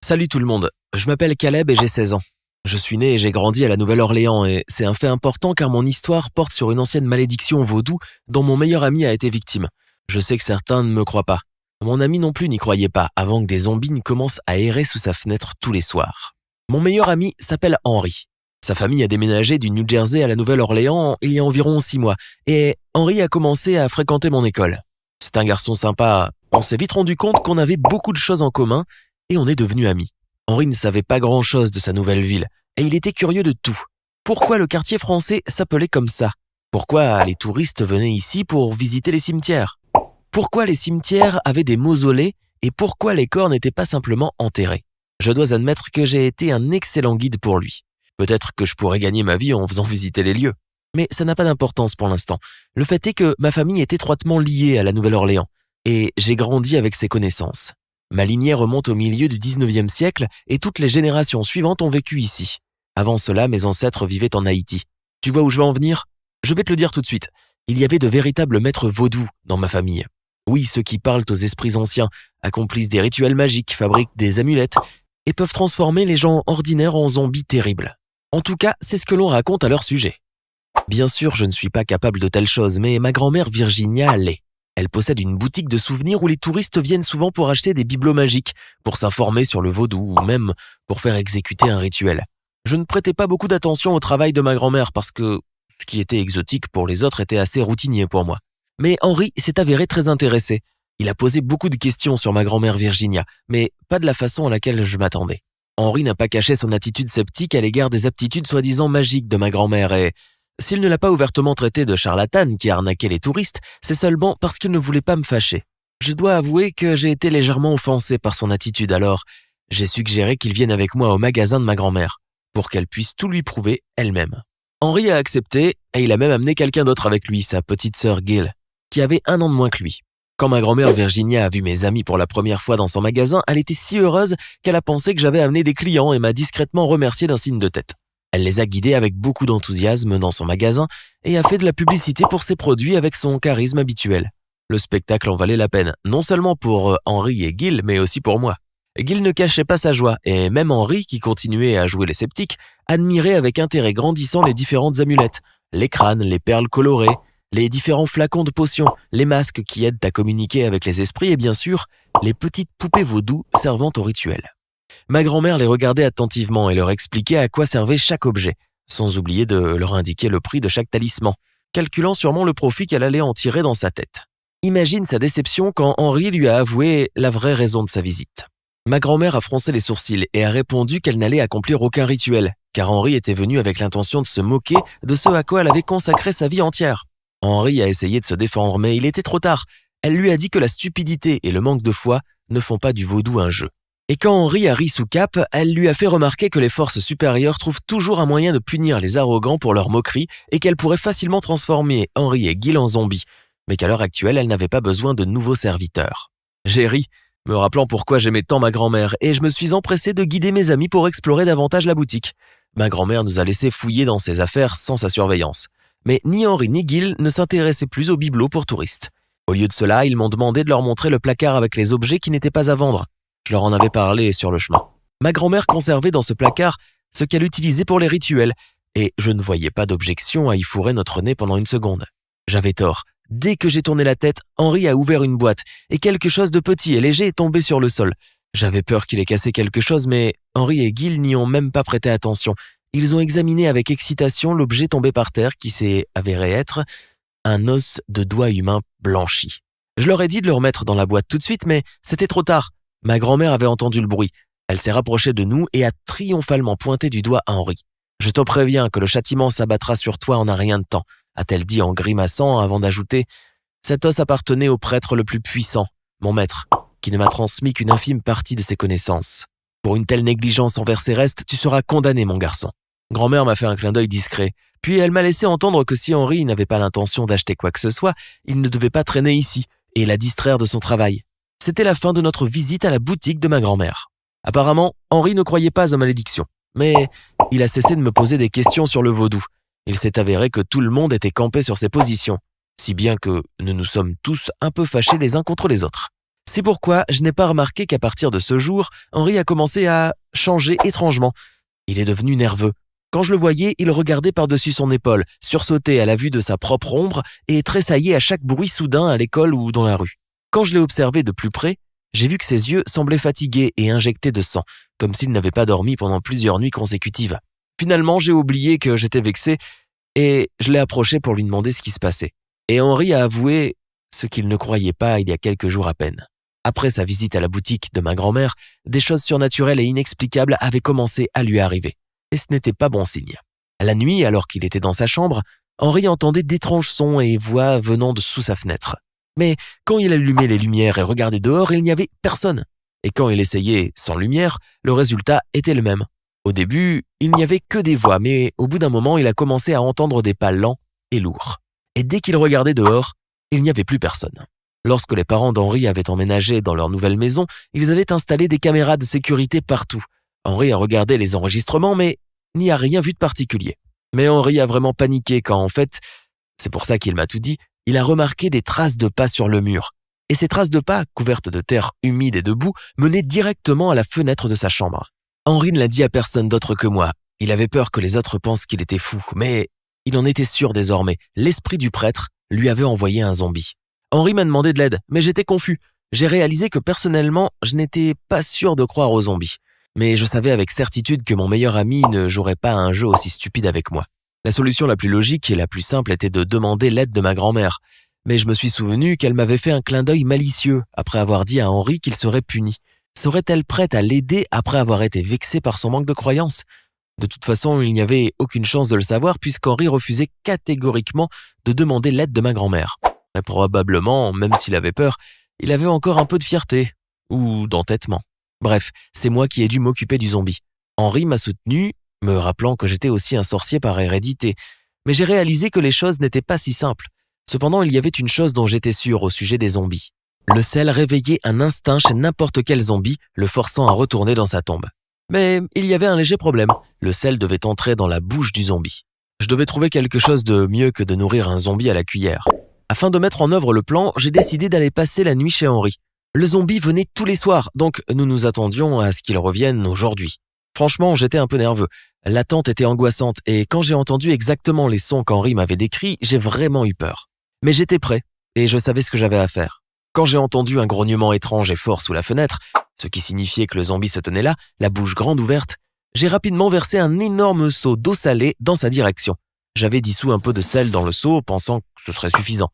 Salut tout le monde, je m'appelle Caleb et j'ai 16 ans. Je suis né et j'ai grandi à la Nouvelle-Orléans et c'est un fait important car mon histoire porte sur une ancienne malédiction vaudou dont mon meilleur ami a été victime. Je sais que certains ne me croient pas. Mon ami non plus n'y croyait pas avant que des zombies ne commencent à errer sous sa fenêtre tous les soirs. Mon meilleur ami s'appelle Henry. Sa famille a déménagé du New Jersey à la Nouvelle-Orléans il y a environ 6 mois et Henry a commencé à fréquenter mon école. C'est un garçon sympa, on s'est vite rendu compte qu'on avait beaucoup de choses en commun et on est devenus amis. Henry ne savait pas grand-chose de sa nouvelle ville et il était curieux de tout. Pourquoi le quartier français s'appelait comme ça? Pourquoi les touristes venaient ici pour visiter les cimetières? Pourquoi les cimetières avaient des mausolées et pourquoi les corps n'étaient pas simplement enterrés? Je dois admettre que j'ai été un excellent guide pour lui. Peut-être que je pourrais gagner ma vie en faisant visiter les lieux. Mais ça n'a pas d'importance pour l'instant. Le fait est que ma famille est étroitement liée à la Nouvelle-Orléans et j'ai grandi avec ses connaissances. Ma lignée remonte au milieu du 19e siècle et toutes les générations suivantes ont vécu ici. Avant cela, mes ancêtres vivaient en Haïti. Tu vois où je veux en venir? Je vais te le dire tout de suite. Il y avait de véritables maîtres vaudous dans ma famille. Oui, ceux qui parlent aux esprits anciens, accomplissent des rituels magiques, fabriquent des amulettes et peuvent transformer les gens ordinaires en zombies terribles. En tout cas, c'est ce que l'on raconte à leur sujet. Bien sûr, je ne suis pas capable de telles choses, mais ma grand-mère Virginia l'est. Elle possède une boutique de souvenirs où les touristes viennent souvent pour acheter des bibelots magiques, pour s'informer sur le vaudou ou même pour faire exécuter un rituel. Je ne prêtais pas beaucoup d'attention au travail de ma grand-mère parce que ce qui était exotique pour les autres était assez routinier pour moi. Mais Henry s'est avéré très intéressé. Il a posé beaucoup de questions sur ma grand-mère Virginia, mais pas de la façon à laquelle je m'attendais. Henry n'a pas caché son attitude sceptique à l'égard des aptitudes soi-disant magiques de ma grand-mère et s'il ne l'a pas ouvertement traité de charlatane qui arnaquait les touristes, c'est seulement parce qu'il ne voulait pas me fâcher. Je dois avouer que j'ai été légèrement offensé par son attitude alors. J'ai suggéré qu'il vienne avec moi au magasin de ma grand-mère, pour qu'elle puisse tout lui prouver elle-même. Henry a accepté et il a même amené quelqu'un d'autre avec lui, sa petite sœur Gil, qui avait 1 an de moins que lui. Quand ma grand-mère Virginia a vu mes amis pour la première fois dans son magasin, elle était si heureuse qu'elle a pensé que j'avais amené des clients et m'a discrètement remercié d'un signe de tête. Elle les a guidés avec beaucoup d'enthousiasme dans son magasin et a fait de la publicité pour ses produits avec son charisme habituel. Le spectacle en valait la peine, non seulement pour Henry et Gil, mais aussi pour moi. Gil ne cachait pas sa joie et même Henry, qui continuait à jouer les sceptiques, admirait avec intérêt grandissant les différentes amulettes, les crânes, les perles colorées, les différents flacons de potions, les masques qui aident à communiquer avec les esprits et bien sûr, les petites poupées vaudou servant au rituel. Ma grand-mère les regardait attentivement et leur expliquait à quoi servait chaque objet, sans oublier de leur indiquer le prix de chaque talisman, calculant sûrement le profit qu'elle allait en tirer dans sa tête. Imagine sa déception quand Henry lui a avoué la vraie raison de sa visite. Ma grand-mère a froncé les sourcils et a répondu qu'elle n'allait accomplir aucun rituel, car Henry était venu avec l'intention de se moquer de ce à quoi elle avait consacré sa vie entière. Henry a essayé de se défendre, mais il était trop tard. Elle lui a dit que la stupidité et le manque de foi ne font pas du vaudou un jeu. Et quand Henry a ri sous cape, elle lui a fait remarquer que les forces supérieures trouvent toujours un moyen de punir les arrogants pour leur moquerie et qu'elle pourrait facilement transformer Henry et Gil en zombies, mais qu'à l'heure actuelle, elle n'avait pas besoin de nouveaux serviteurs. J'ai ri, me rappelant pourquoi j'aimais tant ma grand-mère, et je me suis empressé de guider mes amis pour explorer davantage la boutique. Ma grand-mère nous a laissé fouiller dans ses affaires sans sa surveillance. Mais ni Henry ni Gil ne s'intéressaient plus aux bibelots pour touristes. Au lieu de cela, ils m'ont demandé de leur montrer le placard avec les objets qui n'étaient pas à vendre. Je leur en avais parlé sur le chemin. Ma grand-mère conservait dans ce placard ce qu'elle utilisait pour les rituels, et je ne voyais pas d'objection à y fourrer notre nez pendant 1 seconde. J'avais tort. Dès que j'ai tourné la tête, Henry a ouvert une boîte, et quelque chose de petit et léger est tombé sur le sol. J'avais peur qu'il ait cassé quelque chose, mais Henry et Gil n'y ont même pas prêté attention. Ils ont examiné avec excitation l'objet tombé par terre qui s'est avéré être un os de doigt humain blanchi. Je leur ai dit de le remettre dans la boîte tout de suite, mais c'était trop tard. Ma grand-mère avait entendu le bruit. Elle s'est rapprochée de nous et a triomphalement pointé du doigt à Henry. « Je te préviens que le châtiment s'abattra sur toi en un rien de temps », a-t-elle dit en grimaçant avant d'ajouter « Cet os appartenait au prêtre le plus puissant, mon maître, qui ne m'a transmis qu'une infime partie de ses connaissances. Pour une telle négligence envers ses restes, tu seras condamné, mon garçon. » Grand-mère m'a fait un clin d'œil discret, puis elle m'a laissé entendre que si Henry n'avait pas l'intention d'acheter quoi que ce soit, il ne devait pas traîner ici et la distraire de son travail. C'était la fin de notre visite à la boutique de ma grand-mère. Apparemment, Henry ne croyait pas aux malédictions, mais il a cessé de me poser des questions sur le vaudou. Il s'est avéré que tout le monde était campé sur ses positions, si bien que nous nous sommes tous un peu fâchés les uns contre les autres. C'est pourquoi je n'ai pas remarqué qu'à partir de ce jour, Henri a commencé à changer étrangement. Il est devenu nerveux. Quand je le voyais, il regardait par-dessus son épaule, sursautait à la vue de sa propre ombre et tressaillait à chaque bruit soudain à l'école ou dans la rue. Quand je l'ai observé de plus près, j'ai vu que ses yeux semblaient fatigués et injectés de sang, comme s'il n'avait pas dormi pendant plusieurs nuits consécutives. Finalement, j'ai oublié que j'étais vexé et je l'ai approché pour lui demander ce qui se passait. Et Henri a avoué ce qu'il ne croyait pas il y a quelques jours à peine. Après sa visite à la boutique de ma grand-mère, des choses surnaturelles et inexplicables avaient commencé à lui arriver. Et ce n'était pas bon signe. La nuit, alors qu'il était dans sa chambre, Henri entendait d'étranges sons et voix venant de sous sa fenêtre. Mais quand il allumait les lumières et regardait dehors, il n'y avait personne. Et quand il essayait sans lumière, le résultat était le même. Au début, il n'y avait que des voix, mais au bout d'un moment, il a commencé à entendre des pas lents et lourds. Et dès qu'il regardait dehors, il n'y avait plus personne. Lorsque les parents d'Henri avaient emménagé dans leur nouvelle maison, ils avaient installé des caméras de sécurité partout. Henri a regardé les enregistrements, mais n'y a rien vu de particulier. Mais Henri a vraiment paniqué quand, en fait, c'est pour ça qu'il m'a tout dit, il a remarqué des traces de pas sur le mur. Et ces traces de pas, couvertes de terre humide et de boue, menaient directement à la fenêtre de sa chambre. Henri ne l'a dit à personne d'autre que moi. Il avait peur que les autres pensent qu'il était fou, mais il en était sûr désormais. L'esprit du prêtre lui avait envoyé un zombie. Henri m'a demandé de l'aide, mais j'étais confus. J'ai réalisé que personnellement, je n'étais pas sûr de croire aux zombies. Mais je savais avec certitude que mon meilleur ami ne jouerait pas à un jeu aussi stupide avec moi. La solution la plus logique et la plus simple était de demander l'aide de ma grand-mère. Mais je me suis souvenu qu'elle m'avait fait un clin d'œil malicieux après avoir dit à Henri qu'il serait puni. Serait-elle prête à l'aider après avoir été vexée par son manque de croyance ? De toute façon, il n'y avait aucune chance de le savoir puisqu'Henri refusait catégoriquement de demander l'aide de ma grand-mère. Et probablement, même s'il avait peur, il avait encore un peu de fierté ou d'entêtement. Bref, c'est moi qui ai dû m'occuper du zombie. Henri m'a soutenu, me rappelant que j'étais aussi un sorcier par hérédité. Mais j'ai réalisé que les choses n'étaient pas si simples. Cependant, il y avait une chose dont j'étais sûr au sujet des zombies. Le sel réveillait un instinct chez n'importe quel zombie, le forçant à retourner dans sa tombe. Mais il y avait un léger problème. Le sel devait entrer dans la bouche du zombie. Je devais trouver quelque chose de mieux que de nourrir un zombie à la cuillère. Afin de mettre en œuvre le plan, j'ai décidé d'aller passer la nuit chez Henri. Le zombie venait tous les soirs, donc nous nous attendions à ce qu'il revienne aujourd'hui. Franchement, j'étais un peu nerveux. L'attente était angoissante et quand j'ai entendu exactement les sons qu'Henri m'avait décrits, j'ai vraiment eu peur. Mais j'étais prêt et je savais ce que j'avais à faire. Quand j'ai entendu un grognement étrange et fort sous la fenêtre, ce qui signifiait que le zombie se tenait là, la bouche grande ouverte, j'ai rapidement versé un énorme seau d'eau salée dans sa direction. J'avais dissous un peu de sel dans le seau, pensant que ce serait suffisant.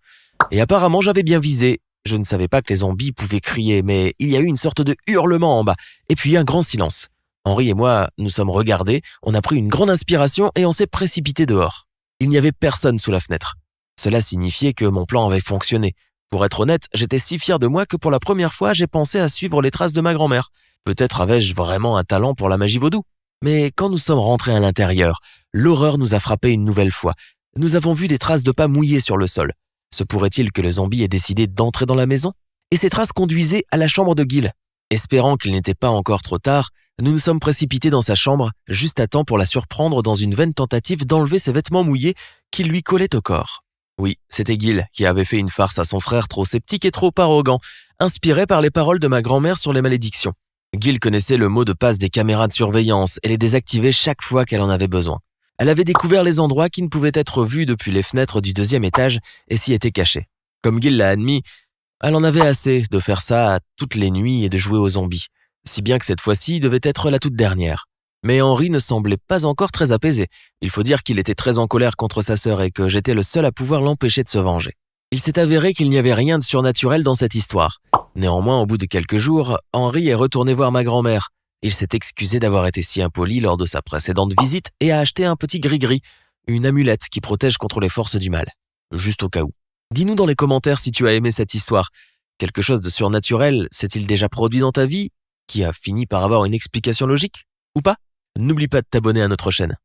Et apparemment, j'avais bien visé. Je ne savais pas que les zombies pouvaient crier, mais il y a eu une sorte de hurlement en bas, et puis un grand silence. Henri et moi nous sommes regardés, on a pris une grande inspiration et on s'est précipité dehors. Il n'y avait personne sous la fenêtre. Cela signifiait que mon plan avait fonctionné. Pour être honnête, j'étais si fier de moi que pour la première fois, j'ai pensé à suivre les traces de ma grand-mère. Peut-être avais-je vraiment un talent pour la magie vaudou. Mais quand nous sommes rentrés à l'intérieur, l'horreur nous a frappé une nouvelle fois. Nous avons vu des traces de pas mouillés sur le sol. Se pourrait-il que le zombie ait décidé d'entrer dans la maison ? Et ces traces conduisaient à la chambre de Gil. Espérant qu'il n'était pas encore trop tard, nous nous sommes précipités dans sa chambre, juste à temps pour la surprendre dans une vaine tentative d'enlever ses vêtements mouillés qui lui collaient au corps. Oui, c'était Gil qui avait fait une farce à son frère trop sceptique et trop arrogant, inspiré par les paroles de ma grand-mère sur les malédictions. Gil connaissait le mot de passe des caméras de surveillance et les désactivait chaque fois qu'elle en avait besoin. Elle avait découvert les endroits qui ne pouvaient être vus depuis les fenêtres du 2e étage et s'y était cachée. Comme Gil l'a admis, elle en avait assez de faire ça toutes les nuits et de jouer aux zombies, si bien que cette fois-ci devait être la toute dernière. Mais Henri ne semblait pas encore très apaisé. Il faut dire qu'il était très en colère contre sa sœur et que j'étais le seul à pouvoir l'empêcher de se venger. Il s'est avéré qu'il n'y avait rien de surnaturel dans cette histoire. Néanmoins, au bout de quelques jours, Henri est retourné voir ma grand-mère. Il s'est excusé d'avoir été si impoli lors de sa précédente visite et a acheté un petit gris-gris, une amulette qui protège contre les forces du mal. Juste au cas où. Dis-nous dans les commentaires si tu as aimé cette histoire. Quelque chose de surnaturel s'est-il déjà produit dans ta vie, qui a fini par avoir une explication logique, ou pas ? N'oublie pas de t'abonner à notre chaîne.